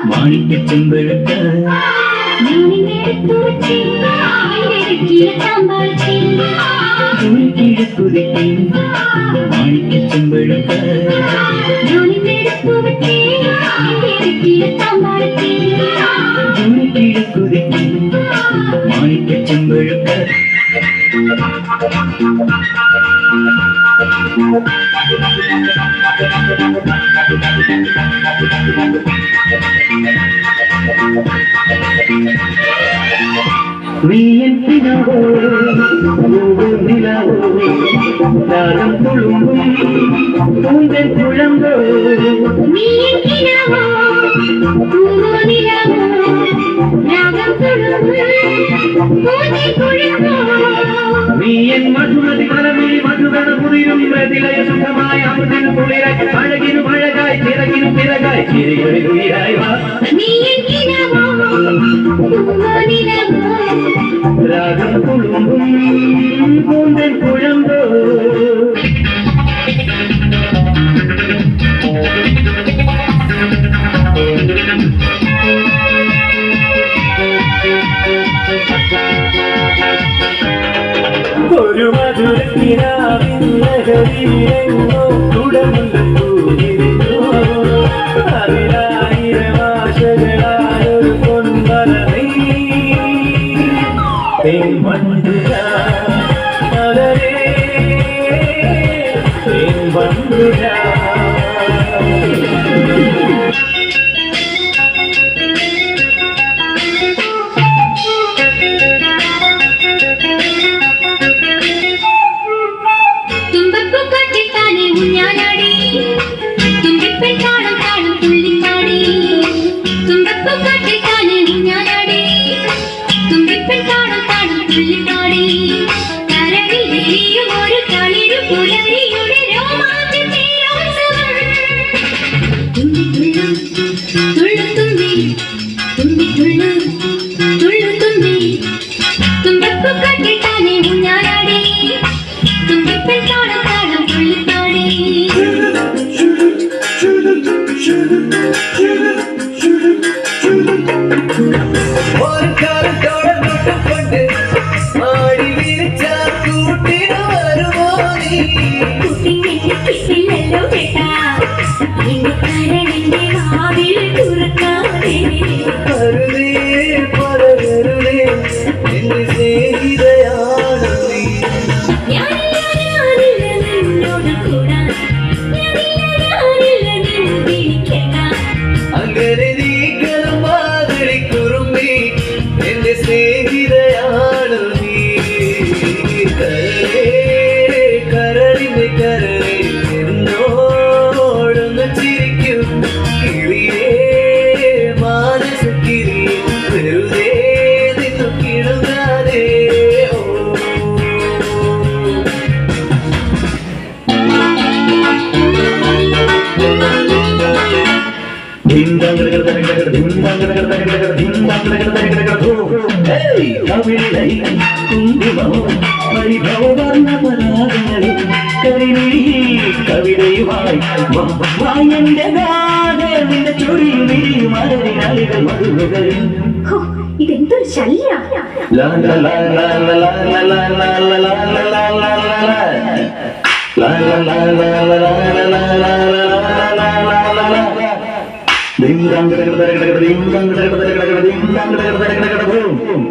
മാണിക്യച്ചെമ്പഴുക്ക കിഴക്കുതിക്കും മാണിക്യച്ചെമ്പഴുക്ക കിഴക്കുതിക്കും മാണിക്യച്ചെമ്പഴുക്ക നീയത്തിനവോ നിലവോ താരം തുളുമ്പും പൂന്തൻ കുഴമ്പോ നീയത്തിനവോ നിലവോ രാഗം തുളുമ്പും പൂന്തൻ കുഴമ്പോ നീയൻ മധുമതി മലമിഴി മധുകണ മുറിയും പ്രതിലയ സുഖമായ അമൃതിന് കുളിരായി അഴകിനു അഴകായി ചിറകിനു ചിറകായി ചിരികളിൽ ഉയരായി വാ രാഗം തുളുമ്പും പൂന്തൻ കുഴമ്പോ ഒരു മധുരക്കിനാവിന്നോ തുടമുണ്ടോ അതിലായിരം ആശകളായൊരു പൊൻവരമേ തെൻവണ്ടുര അതരേ തെൻവണ്ടുര dim dang കവിളൈ കുങ്കുമവും പരിഭവവർണ്ണ പരാഗങ്ങളും കരിമിഴി കവിതയുമായി വായന്റെ ഗാഥന്റെ ചൊടിയും വിരിയും അരവിനാളികൾ മധുരകളും. ഇതെന്തൊരു ശല്യ. dim dang dang dang dang dang ding dang dang dang dang ding dang dang dang dang dang dang.